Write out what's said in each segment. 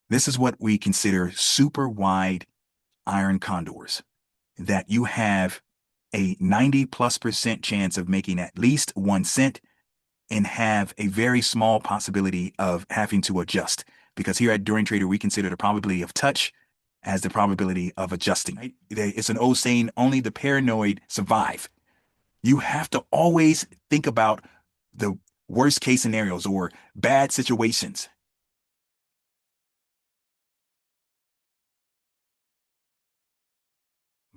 This is what we consider super wide iron condors, that you have a 90+% chance of making at least 1 cent and have a very small possibility of having to adjust. Because here at Dorian Trader, we consider the probability of touch as the probability of adjusting. Right? It's an old saying, only the paranoid survive. You have to always think about the worst case scenarios or bad situations.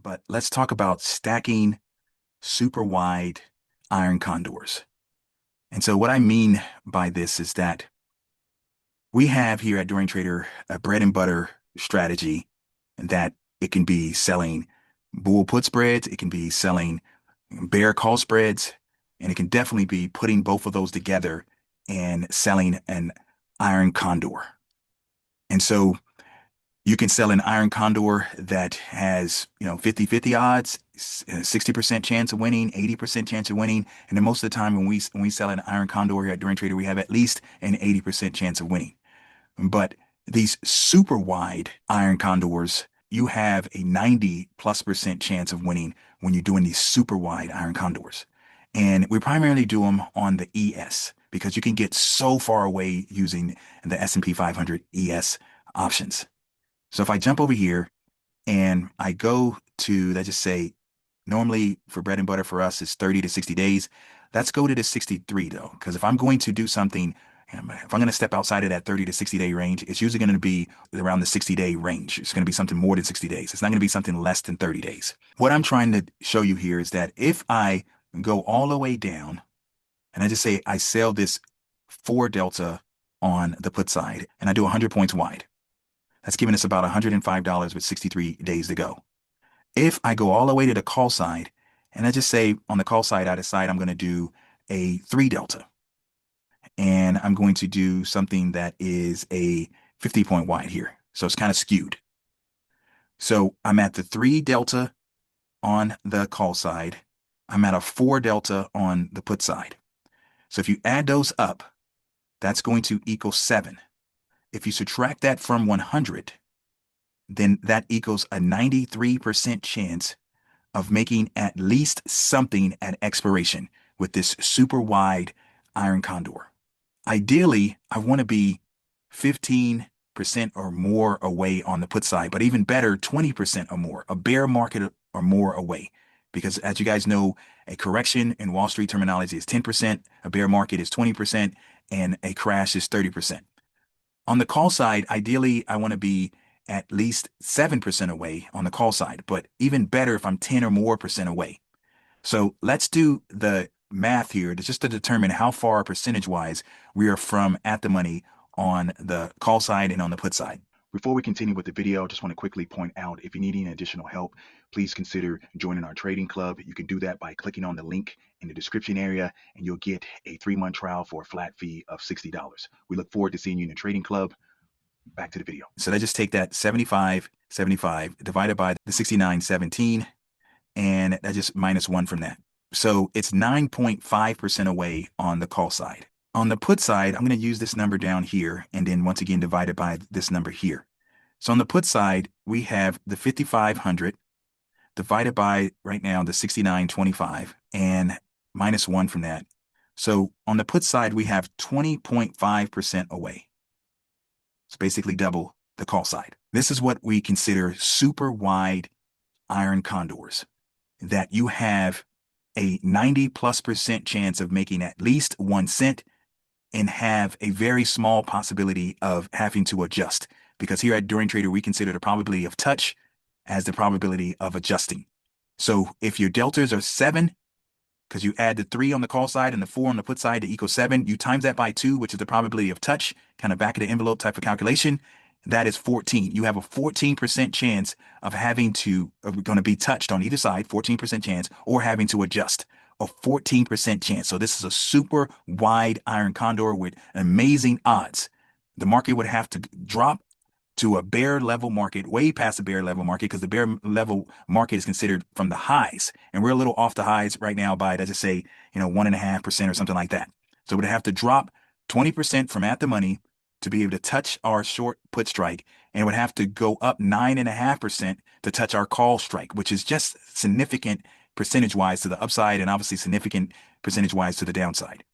But let's talk about stacking super wide iron condors. And so what I mean by this is that we have here at Dorian Trader a bread and butter strategy that it can be selling bull put spreads, it can be selling bear call spreads, and it can definitely be putting both of those together and selling an iron condor. And so you can sell an iron condor that has, 50-50 odds, 60% chance of winning, 80% chance of winning. And then most of the time when we sell an iron condor here at Dorian Trader, we have at least an 80% chance of winning. But these super wide iron condors, you have a 90+% chance of winning when you're doing these super wide iron condors. And we primarily do them on the ES because you can get so far away using the S&P 500 ES options. So if I jump over here and I go to, let's just say, normally for bread and butter for us is 30 to 60 days. Let's go to the 63 though, because if I'm going to do something, if I'm going to step outside of that 30 to 60 day range, it's usually going to be around the 60-day range. It's going to be something more than 60 days. It's not going to be something less than 30 days. What I'm trying to show you here is that if I go all the way down and I just say I sell this 4 delta on the put side and I do 100 points wide, that's giving us about $105 with 63 days to go. If I go all the way to the call side, and I just say on the call side, I decide I'm going to do a 3 delta. And I'm going to do something that is a 50-point wide here. So it's kind of skewed. So I'm at the 3 delta on the call side. I'm at a 4 delta on the put side. So if you add those up, that's going to equal 7. If you subtract that from 100, then that equals a 93% chance of making at least something at expiration with this super wide iron condor. Ideally, I want to be 15% or more away on the put side, but even better, 20% or more, a bear market or more away. Because as you guys know, a correction in Wall Street terminology is 10%, a bear market is 20%, and a crash is 30%. On the call side, ideally, I want to be at least 7% away on the call side, but even better if I'm 10 or more percent away. So let's do the math here just to determine how far percentage-wise we are from at the money on the call side and on the put side. Before we continue with the video, I just want to quickly point out, if you need any additional help, please consider joining our trading club. You can do that by clicking on the link in the description area, and you'll get a 3-month trial for a flat fee of $60. We look forward to seeing you in the trading club. Back to the video. So let's just take that 75 divided by the 69.17, and that just minus 1 from that. So it's 9.5% away on the call side. On the put side, I'm going to use this number down here and then once again divided by this number here. So on the put side, we have the 5,500 divided by right now the 69.25 and minus 1 from that. So on the put side, we have 20.5% away. It's basically double the call side. This is what we consider super wide iron condors, that you have a 90+% chance of making at least 1 cent and have a very small possibility of having to adjust. Because here at Dorian Trader, we consider the probability of touch as the probability of adjusting. So if your deltas are 7, because you add the 3 on the call side and the 4 on the put side to equal 7, you times that by 2, which is the probability of touch, kind of back of the envelope type of calculation, that is 14. You have a 14% chance of going to be touched on either side, 14% chance, or having to adjust, a 14% chance. So this is a super wide iron condor with amazing odds. The market would have to drop to a bear level market, way past the bear level market, because the bear level market is considered from the highs. And we're a little off the highs right now by, let's just say, 1.5% or something like that. So we'd have to drop 20% from at the money to be able to touch our short put strike, and it would have to go up 9.5% to touch our call strike, which is just significant percentage-wise to the upside and obviously significant percentage-wise to the downside.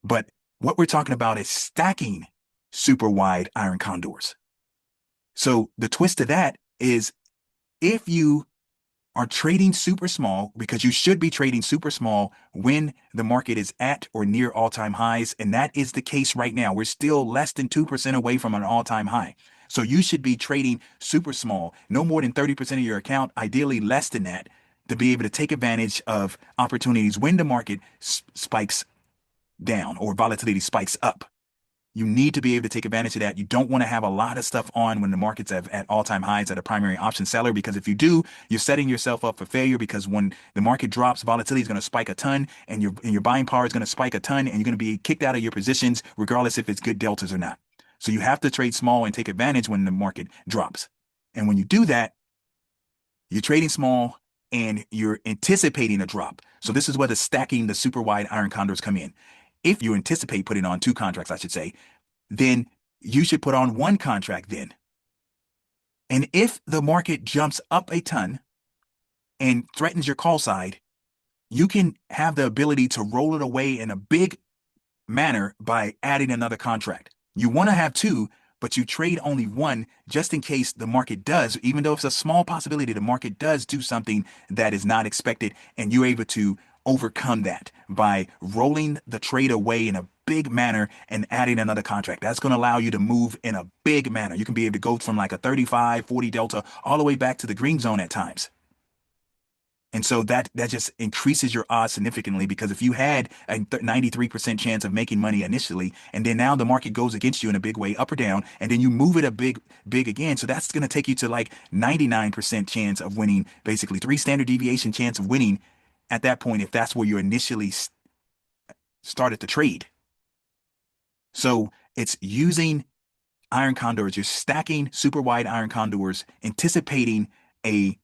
But what we're talking about is stacking super wide iron condors. So the twist to that is if you are trading super small, because you should be trading super small when the market is at or near all-time highs, and that is the case right now. We're still less than 2% away from an all-time high. So you should be trading super small, no more than 30% of your account, ideally less than that, to be able to take advantage of opportunities when the market spikes down or volatility spikes up. You need to be able to take advantage of that. You don't want to have a lot of stuff on when the market's at all-time highs at a primary option seller, because if you do, you're setting yourself up for failure, because when the market drops, volatility is going to spike a ton and your buying power is going to spike a ton, and you're going to be kicked out of your positions regardless if it's good deltas or not. So you have to trade small and take advantage when the market drops. And when you do that, you're trading small and you're anticipating a drop. So this is where the stacking the super wide iron condors come in. If you anticipate putting on 2 contracts, I should say, then you should put on 1 contract then. And if the market jumps up a ton and threatens your call side, you can have the ability to roll it away in a big manner by adding another contract. You want to have 2, but you trade only 1 just in case the market does, even though it's a small possibility the market does do something that is not expected, and you're able to overcome that by rolling the trade away in a big manner and adding another contract. That's going to allow you to move in a big manner. You can be able to go from like a 35, 40 delta all the way back to the green zone at times. And so that just increases your odds significantly, because if you had a 93% chance of making money initially, and then now the market goes against you in a big way, up or down, and then you move it a big again, so that's going to take you to like 99% chance of winning, basically 3 standard deviation chance of winning at that point, if that's where you initially started to trade. So it's using iron condors. You're stacking super wide iron condors, anticipating a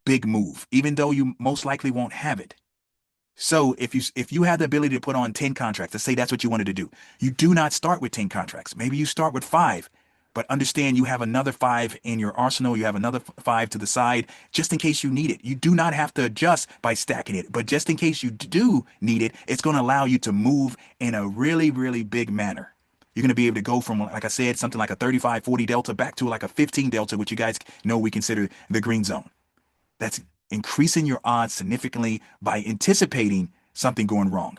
big move, even though you most likely won't have it. So if you have the ability to put on 10 contracts, let's say that's what you wanted to do, you do not start with 10 contracts. Maybe you start with 5, but understand you have another 5 in your arsenal. You have another 5 to the side just in case you need it. You do not have to adjust by stacking it, but just in case you do need it, it's going to allow you to move in a really, really big manner. You're going to be able to go from, like I said, something like a 35, 40 delta back to like a 15 delta, which you guys know we consider the green zone. That's increasing your odds significantly by anticipating something going wrong.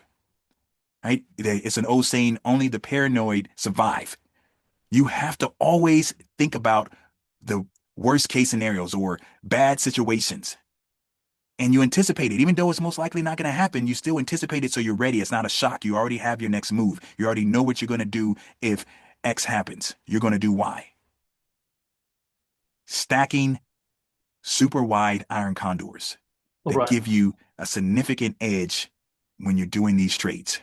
Right? It's an old saying, only the paranoid survive. You have to always think about the worst case scenarios or bad situations. And you anticipate it. Even though it's most likely not going to happen, you still anticipate it, so you're ready. It's not a shock. You already have your next move. You already know what you're going to do if X happens. You're going to do Y. Stacking super wide iron condors that Right. give you a significant edge when you're doing these trades.